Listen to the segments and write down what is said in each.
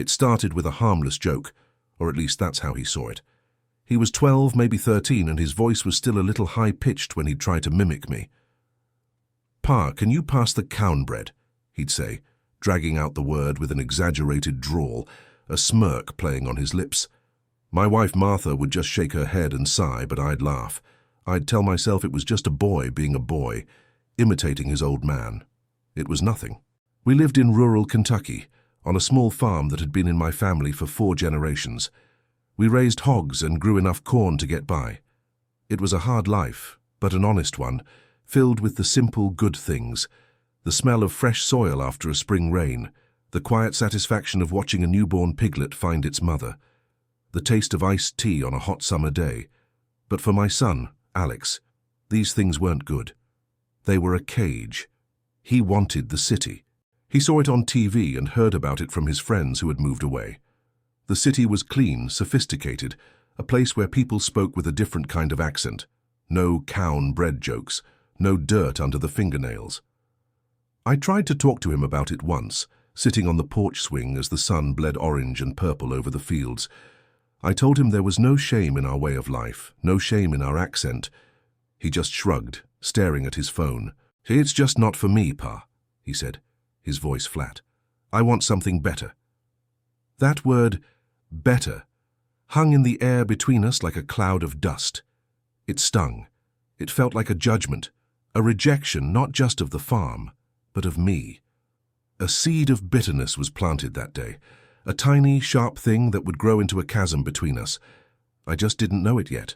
It started with a harmless joke, or at least that's how he saw it. He was 12, maybe 13, and his voice was still a little high-pitched when he'd try to mimic me. "Pa, can you pass the cown bread?" he'd say, dragging out the word with an exaggerated drawl, a smirk playing on his lips. My wife Martha would just shake her head and sigh, but I'd laugh. I'd tell myself it was just a boy being a boy, imitating his old man. It was nothing. We lived in rural Kentucky, on a small farm that had been in my family for 4 generations. We raised hogs and grew enough corn to get by. It was a hard life, but an honest one, filled with the simple good things, the smell of fresh soil after a spring rain, the quiet satisfaction of watching a newborn piglet find its mother, the taste of iced tea on a hot summer day. But for my son, Alex, these things weren't good. They were a cage. He wanted the city. He saw it on TV and heard about it from his friends who had moved away. The city was clean, sophisticated, a place where people spoke with a different kind of accent. No cown bread jokes, no dirt under the fingernails. I tried to talk to him about it once, sitting on the porch swing as the sun bled orange and purple over the fields. I told him there was no shame in our way of life, no shame in our accent. He just shrugged, staring at his phone. "It's just not for me, Pa," he said, his voice flat. "I want something better." That word, better, hung in the air between us like a cloud of dust. It stung. It felt like a judgment, a rejection not just of the farm, but of me. A seed of bitterness was planted that day, a tiny, sharp thing that would grow into a chasm between us. I just didn't know it yet.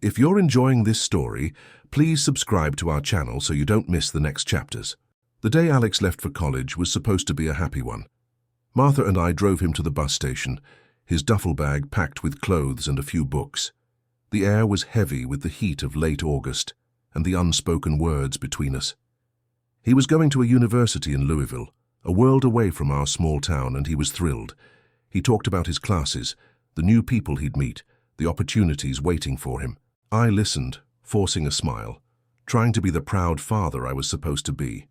If you're enjoying this story, please subscribe to our channel so you don't miss the next chapters. The day Alex left for college was supposed to be a happy one. Martha and I drove him to the bus station, his duffel bag packed with clothes and a few books. The air was heavy with the heat of late August and the unspoken words between us. He was going to a university in Louisville, a world away from our small town, and he was thrilled. He talked about his classes, the new people he'd meet, the opportunities waiting for him. I listened, forcing a smile, trying to be the proud father I was supposed to be.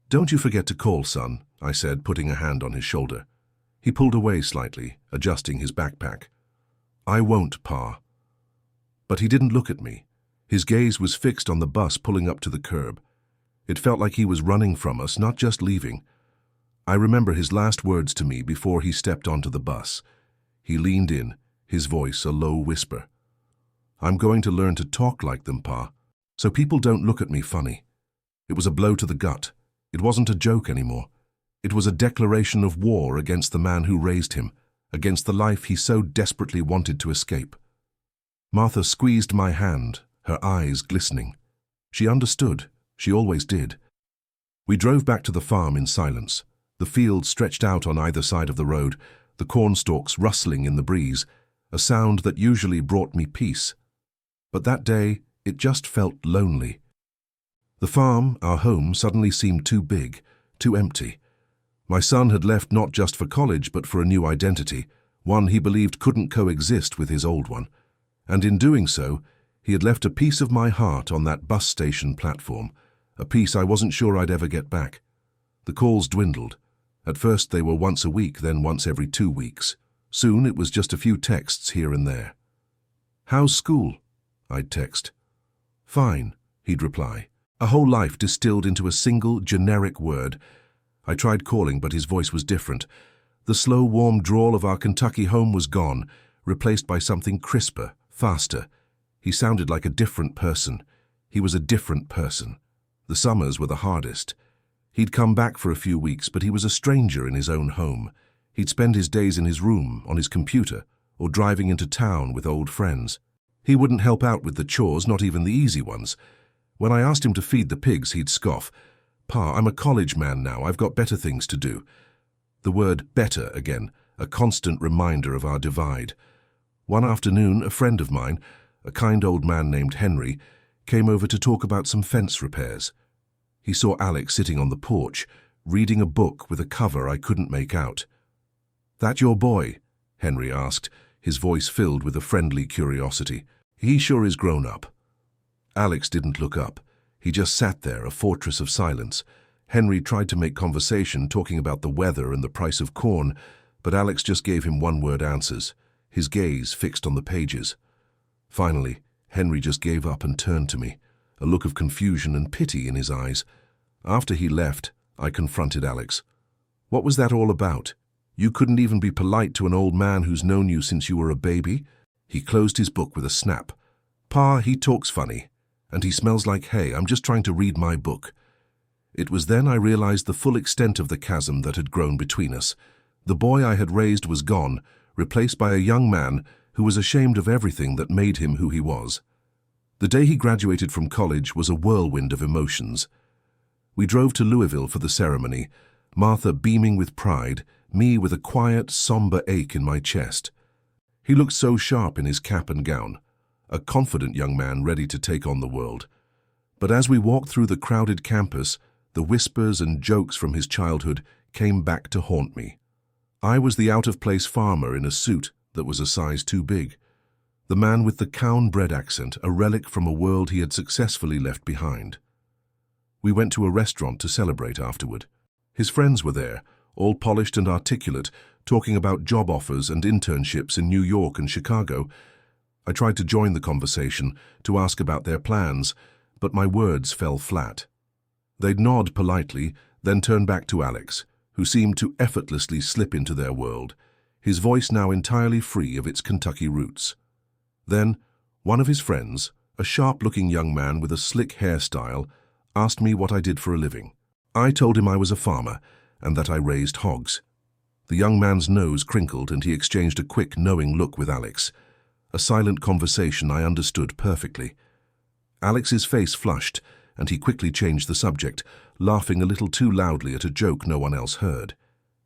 "Don't you forget to call, son," I said, putting a hand on his shoulder. He pulled away slightly, adjusting his backpack. "I won't, Pa." But he didn't look at me. His gaze was fixed on the bus pulling up to the curb. It felt like he was running from us, not just leaving. I remember his last words to me before he stepped onto the bus. He leaned in, his voice a low whisper. "I'm going to learn to talk like them, Pa, so people don't look at me funny." It was a blow to the gut. It wasn't a joke anymore. It was a declaration of war against the man who raised him, against the life he so desperately wanted to escape. Martha squeezed my hand, her eyes glistening. She understood. She always did. We drove back to the farm in silence. The fields stretched out on either side of the road, the cornstalks rustling in the breeze, a sound that usually brought me peace. But that day, it just felt lonely. The farm, our home, suddenly seemed too big, too empty. My son had left not just for college, but for a new identity, one he believed couldn't coexist with his old one. And in doing so, he had left a piece of my heart on that bus station platform, a piece I wasn't sure I'd ever get back. The calls dwindled. At first they were once a week, then once every 2 weeks. Soon it was just a few texts here and there. "How's school?" I'd text. "Fine," he'd reply. A whole life distilled into a single, generic word. I tried calling, but his voice was different. The slow, warm drawl of our Kentucky home was gone, replaced by something crisper, faster. He sounded like a different person. He was a different person. The summers were the hardest. He'd come back for a few weeks, but he was a stranger in his own home. He'd spend his days in his room, on his computer, or driving into town with old friends. He wouldn't help out with the chores, not even the easy ones. When I asked him to feed the pigs, he'd scoff. "Pa, I'm a college man now. I've got better things to do." The word better again, a constant reminder of our divide. One afternoon, a friend of mine, a kind old man named Henry, came over to talk about some fence repairs. He saw Alex sitting on the porch, reading a book with a cover I couldn't make out. "That your boy?" Henry asked, his voice filled with a friendly curiosity. "He sure is grown up." Alex didn't look up. He just sat there, a fortress of silence. Henry tried to make conversation, talking about the weather and the price of corn, but Alex just gave him one-word answers, his gaze fixed on the pages. Finally, Henry just gave up and turned to me, a look of confusion and pity in his eyes. After he left, I confronted Alex. "What was that all about? You couldn't even be polite to an old man who's known you since you were a baby?" He closed his book with a snap. "Pa, he talks funny, and he smells like hay. I'm just trying to read my book." It was then I realized the full extent of the chasm that had grown between us. The boy I had raised was gone, replaced by a young man who was ashamed of everything that made him who he was. The day he graduated from college was a whirlwind of emotions. We drove to Louisville for the ceremony, Martha beaming with pride, me with a quiet, somber ache in my chest. He looked so sharp in his cap and gown, a confident young man ready to take on the world. But as we walked through the crowded campus, the whispers and jokes from his childhood came back to haunt me. I was the out-of-place farmer in a suit that was a size too big. The man with the cown-bred accent, a relic from a world he had successfully left behind. We went to a restaurant to celebrate afterward. His friends were there, all polished and articulate, talking about job offers and internships in New York and Chicago. I tried to join the conversation, to ask about their plans, but my words fell flat. They'd nod politely, then turn back to Alex, who seemed to effortlessly slip into their world, his voice now entirely free of its Kentucky roots. Then, one of his friends, a sharp-looking young man with a slick hairstyle, asked me what I did for a living. I told him I was a farmer and that I raised hogs. The young man's nose crinkled and he exchanged a quick, knowing look with Alex. A silent conversation I understood perfectly. Alex's face flushed and he quickly changed the subject, laughing a little too loudly at a joke no one else heard.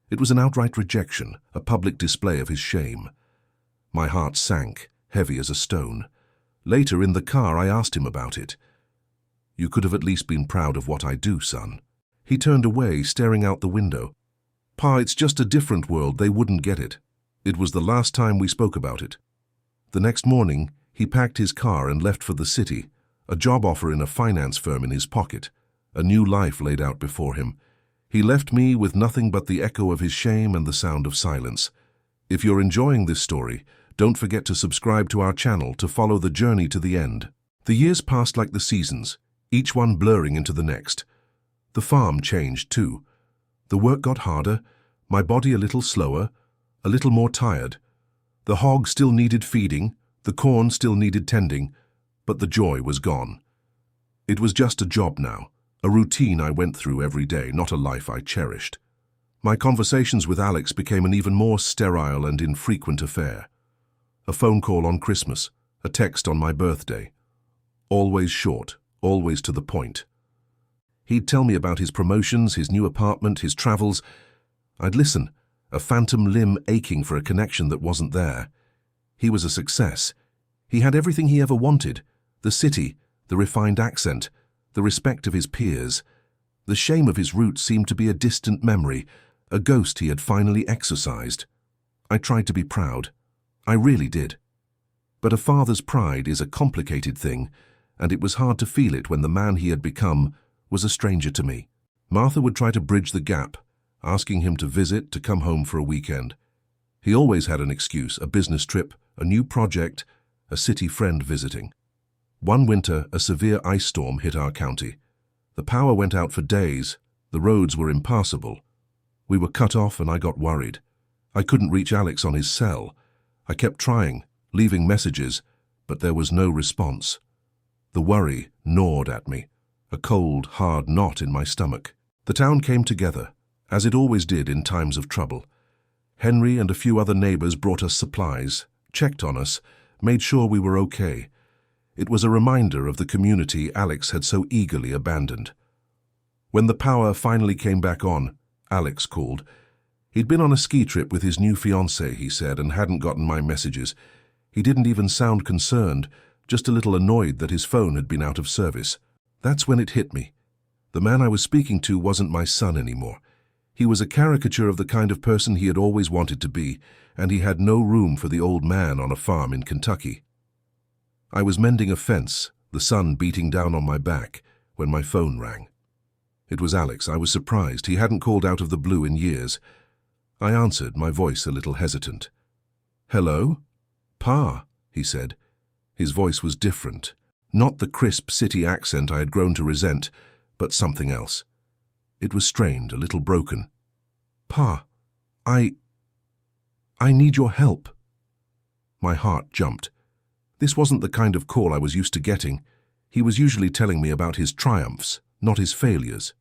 It was an outright rejection, a public display of his shame. My heart sank, heavy as a stone. Later in the car I asked him about it. "You could have at least been proud of what I do, son." He turned away, staring out the window. "Pa, it's just a different world, they wouldn't get it." It was the last time we spoke about it. The next morning, he packed his car and left for the city, a job offer in a finance firm in his pocket, a new life laid out before him. He left me with nothing but the echo of his shame and the sound of silence. If you're enjoying this story, don't forget to subscribe to our channel to follow the journey to the end. The years passed like the seasons, each one blurring into the next. The farm changed too. The work got harder, my body a little slower, a little more tired. The hog still needed feeding, the corn still needed tending, but the joy was gone. It was just a job now, a routine I went through every day, not a life I cherished. My conversations with Alex became an even more sterile and infrequent affair. A phone call on Christmas, a text on my birthday. Always short, always to the point. He'd tell me about his promotions, his new apartment, his travels. I'd listen, a phantom limb aching for a connection that wasn't there. He was a success. He had everything he ever wanted: the city, the refined accent, the respect of his peers. The shame of his roots seemed to be a distant memory, a ghost he had finally exorcised. I tried to be proud. I really did. But a father's pride is a complicated thing, and it was hard to feel it when the man he had become was a stranger to me. Martha would try to bridge the gap, asking him to visit, to come home for a weekend. He always had an excuse: a business trip, a new project, a city friend visiting. One winter, a severe ice storm hit our county. The power went out for days. The roads were impassable. We were cut off and I got worried. I couldn't reach Alex on his cell. I kept trying, leaving messages, but there was no response. The worry gnawed at me, a cold, hard knot in my stomach. The town came together, as it always did in times of trouble. Henry and a few other neighbors brought us supplies, checked on us, made sure we were okay. It was a reminder of the community Alex had so eagerly abandoned. When the power finally came back on, Alex called. He'd been on a ski trip with his new fiancée, he said, and hadn't gotten my messages. He didn't even sound concerned, just a little annoyed that his phone had been out of service. That's when it hit me. The man I was speaking to wasn't my son anymore. He was a caricature of the kind of person he had always wanted to be, and he had no room for the old man on a farm in Kentucky. I was mending a fence, the sun beating down on my back, when my phone rang. It was Alex. I was surprised. He hadn't called out of the blue in years. I answered, my voice a little hesitant. "Hello?" "Pa," he said. His voice was different. Not the crisp city accent I had grown to resent, but something else. It was strained, a little broken. "Pa, I need your help." My heart jumped. This wasn't the kind of call I was used to getting. He was usually telling me about his triumphs, not his failures.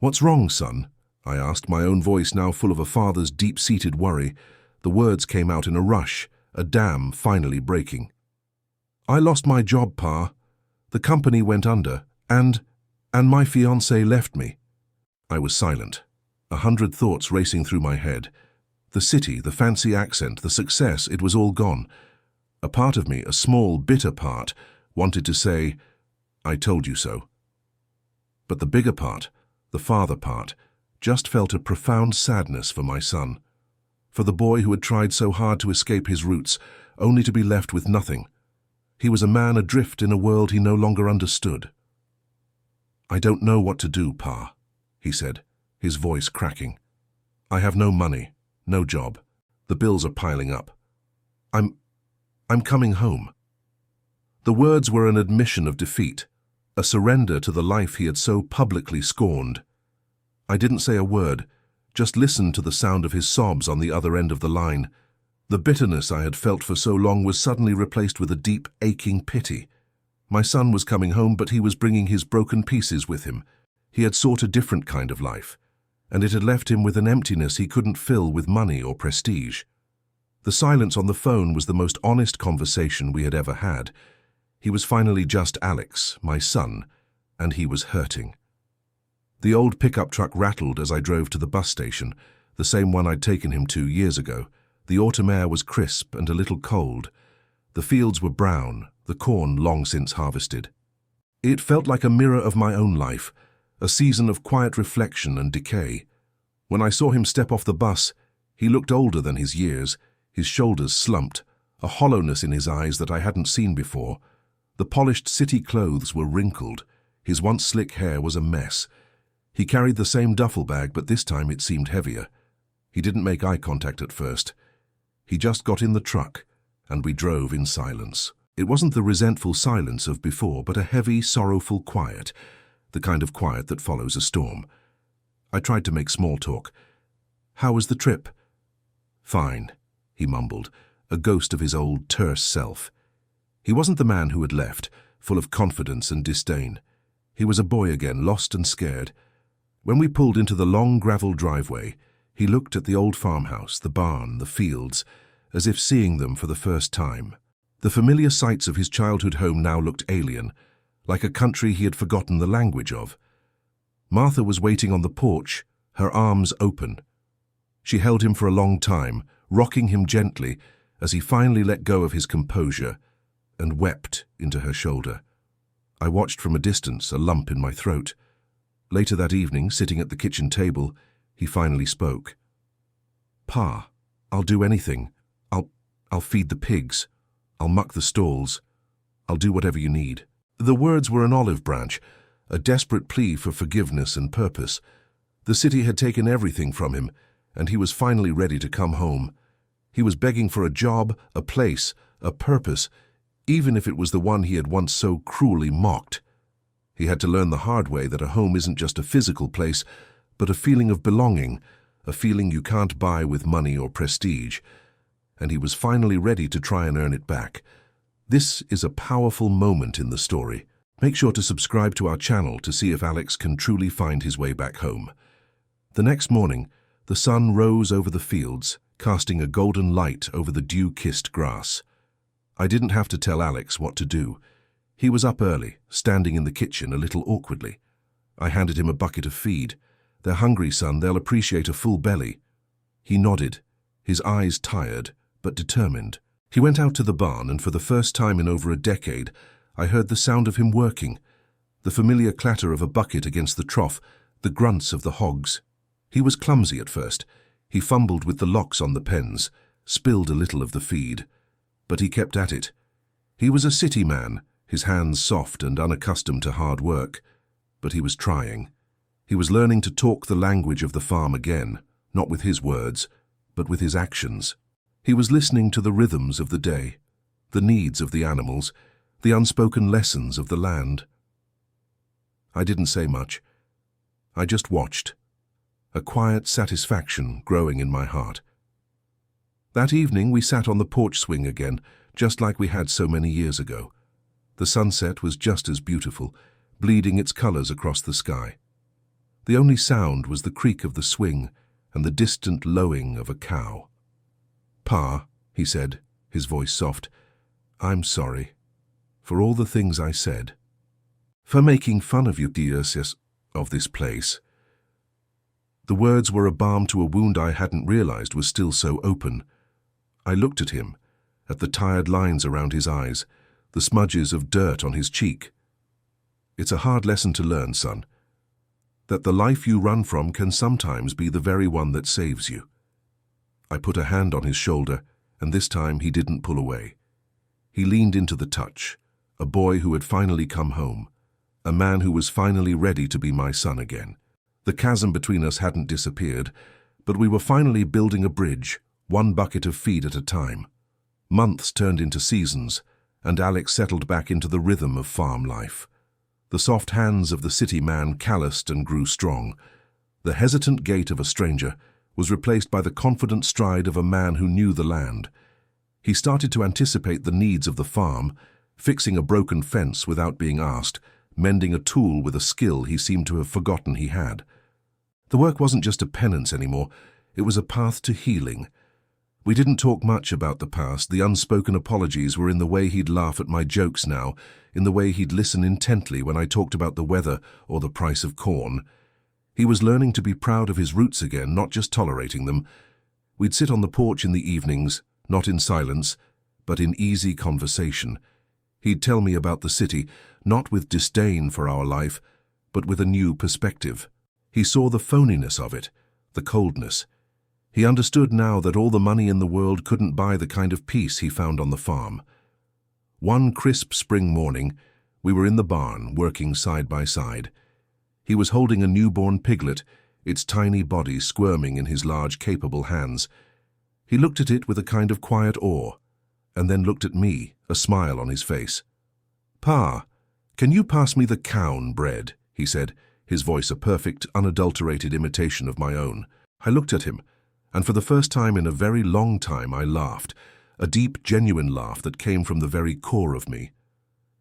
"What's wrong, son?" I asked, my own voice now full of a father's deep-seated worry. The words came out in a rush, a dam finally breaking. "I lost my job, Pa. The company went under, and my fiancé left me." I was silent, 100 thoughts racing through my head. The city, the fancy accent, the success, it was all gone. A part of me, a small, bitter part, wanted to say, "I told you so." But the bigger part, the father part, just felt a profound sadness for my son, for the boy who had tried so hard to escape his roots, only to be left with nothing. He was a man adrift in a world he no longer understood. "I don't know what to do, Pa," he said, his voice cracking. "I have no money, no job. The bills are piling up. I'm coming home." The words were an admission of defeat, a surrender to the life he had so publicly scorned. I didn't say a word, just listened to the sound of his sobs on the other end of the line. The bitterness I had felt for so long was suddenly replaced with a deep, aching pity. My son was coming home, but he was bringing his broken pieces with him. He had sought a different kind of life, and it had left him with an emptiness he couldn't fill with money or prestige. The silence on the phone was the most honest conversation we had ever had. He was finally just Alex, my son, and he was hurting. The old pickup truck rattled as I drove to the bus station, the same one I'd taken him to years ago. The autumn air was crisp and a little cold. The fields were brown, the corn long since harvested. It felt like a mirror of my own life, a season of quiet reflection and decay. When I saw him step off the bus, he looked older than his years, his shoulders slumped, a hollowness in his eyes that I hadn't seen before. The polished city clothes were wrinkled. His once slick hair was a mess. He carried the same duffel bag, but this time it seemed heavier. He didn't make eye contact at first. He just got in the truck, and we drove in silence. It wasn't the resentful silence of before, but a heavy, sorrowful quiet, the kind of quiet that follows a storm. I tried to make small talk. "How was the trip?" "Fine," he mumbled, a ghost of his old terse self. He wasn't the man who had left, full of confidence and disdain. He was a boy again, lost and scared. When we pulled into the long gravel driveway, he looked at the old farmhouse, the barn, the fields, as if seeing them for the first time. The familiar sights of his childhood home now looked alien, like a country he had forgotten the language of. Martha was waiting on the porch, her arms open. She held him for a long time, rocking him gently as he finally let go of his composure and wept into her shoulder. I watched from a distance, a lump in my throat. Later that evening, sitting at the kitchen table, he finally spoke. "Pa, I'll do anything. I'll feed the pigs. I'll muck the stalls. I'll do whatever you need." The words were an olive branch, a desperate plea for forgiveness and purpose. The city had taken everything from him, and he was finally ready to come home. He was begging for a job, a place, a purpose, even if it was the one he had once so cruelly mocked. He had to learn the hard way that a home isn't just a physical place, but a feeling of belonging, a feeling you can't buy with money or prestige. And he was finally ready to try and earn it back. This is a powerful moment in the story. Make sure to subscribe to our channel to see if Alex can truly find his way back home. The next morning, the sun rose over the fields, casting a golden light over the dew-kissed grass. I didn't have to tell Alex what to do. He was up early, standing in the kitchen a little awkwardly. I handed him a bucket of feed. "They're hungry, son. They'll appreciate a full belly." He nodded, his eyes tired, but determined. He went out to the barn, and for the first time in over a decade, I heard the sound of him working, the familiar clatter of a bucket against the trough, the grunts of the hogs. He was clumsy at first. He fumbled with the locks on the pens, spilled a little of the feed. But he kept at it. He was a city man, his hands soft and unaccustomed to hard work. But he was trying. He was learning to talk the language of the farm again, not with his words, but with his actions. He was listening to the rhythms of the day, the needs of the animals, the unspoken lessons of the land. I didn't say much. I just watched, a quiet satisfaction growing in my heart. That evening we sat on the porch swing again, just like we had so many years ago. The sunset was just as beautiful, bleeding its colors across the sky. The only sound was the creak of the swing and the distant lowing of a cow. "Pa," he said, his voice soft, "I'm sorry for all the things I said. For making fun of you, dear sis, of this place." The words were a balm to a wound I hadn't realized was still so open. I looked at him, at the tired lines around his eyes, the smudges of dirt on his cheek. "It's a hard lesson to learn, son, that the life you run from can sometimes be the very one that saves you." I put a hand on his shoulder, and this time he didn't pull away. He leaned into the touch, a boy who had finally come home, a man who was finally ready to be my son again. The chasm between us hadn't disappeared, but we were finally building a bridge, one bucket of feed at a time. Months turned into seasons, and Alex settled back into the rhythm of farm life. The soft hands of the city man calloused and grew strong. The hesitant gait of a stranger was replaced by the confident stride of a man who knew the land. He started to anticipate the needs of the farm, fixing a broken fence without being asked, mending a tool with a skill he seemed to have forgotten he had. The work wasn't just a penance anymore, it was a path to healing. We didn't talk much about the past. The unspoken apologies were in the way he'd laugh at my jokes now, in the way he'd listen intently when I talked about the weather or the price of corn. He was learning to be proud of his roots again, not just tolerating them. We'd sit on the porch in the evenings, not in silence, but in easy conversation. He'd tell me about the city, not with disdain for our life, but with a new perspective. He saw the phoniness of it, the coldness. He understood now that all the money in the world couldn't buy the kind of peace he found on the farm. One crisp spring morning, we were in the barn, working side by side. He was holding a newborn piglet, its tiny body squirming in his large, capable hands. He looked at it with a kind of quiet awe, and then looked at me, a smile on his face. "Pa, can you pass me the cown bread?" he said, his voice a perfect, unadulterated imitation of my own. I looked at him, and for the first time in a very long time I laughed, a deep, genuine laugh that came from the very core of me.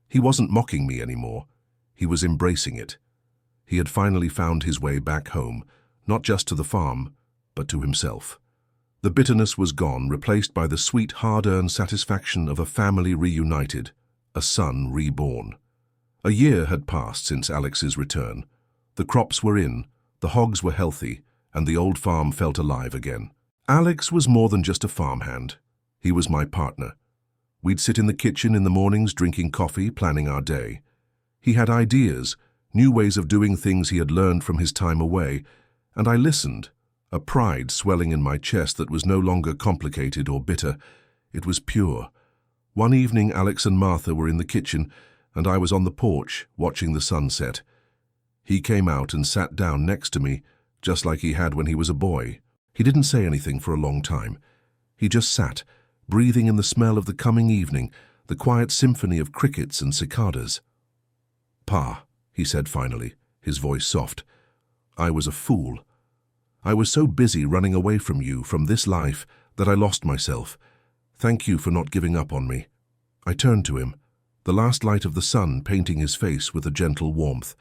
He wasn't mocking me anymore. He was embracing it. He had finally found his way back home, not just to the farm, but to himself. The bitterness was gone, replaced by the sweet, hard-earned satisfaction of a family reunited, a son reborn. A year had passed since Alex's return. The crops were in, the hogs were healthy, and the old farm felt alive again. Alex was more than just a farmhand. He was my partner. We'd sit in the kitchen in the mornings drinking coffee, planning our day. He had ideas, new ways of doing things he had learned from his time away, and I listened, a pride swelling in my chest that was no longer complicated or bitter. It was pure. One evening Alex and Martha were in the kitchen, and I was on the porch, watching the sunset. He came out and sat down next to me, just like he had when he was a boy. He didn't say anything for a long time. He just sat, breathing in the smell of the coming evening, the quiet symphony of crickets and cicadas. "Pa," he said finally, his voice soft, "I was a fool. I was so busy running away from you, from this life, that I lost myself. Thank you for not giving up on me." I turned to him, the last light of the sun painting his face with a gentle warmth.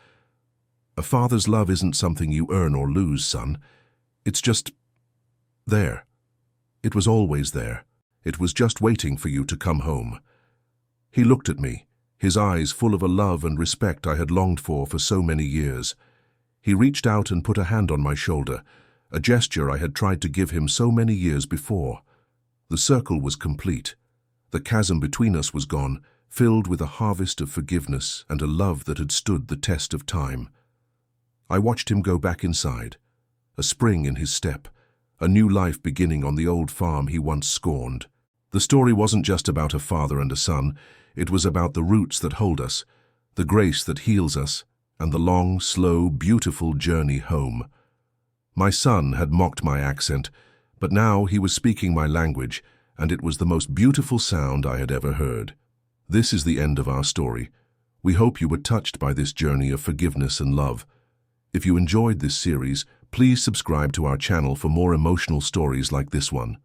"A father's love isn't something you earn or lose, son. It's just there. It was always there. It was just waiting for you to come home." He looked at me, his eyes full of a love and respect I had longed for so many years. He reached out and put a hand on my shoulder, a gesture I had tried to give him so many years before. The circle was complete. The chasm between us was gone, filled with a harvest of forgiveness and a love that had stood the test of time. I watched him go back inside, a spring in his step, a new life beginning on the old farm he once scorned. The story wasn't just about a father and a son, it was about the roots that hold us, the grace that heals us, and the long, slow, beautiful journey home. My son had mocked my accent, but now he was speaking my language, and it was the most beautiful sound I had ever heard. This is the end of our story. We hope you were touched by this journey of forgiveness and love. If you enjoyed this series, please subscribe to our channel for more emotional stories like this one.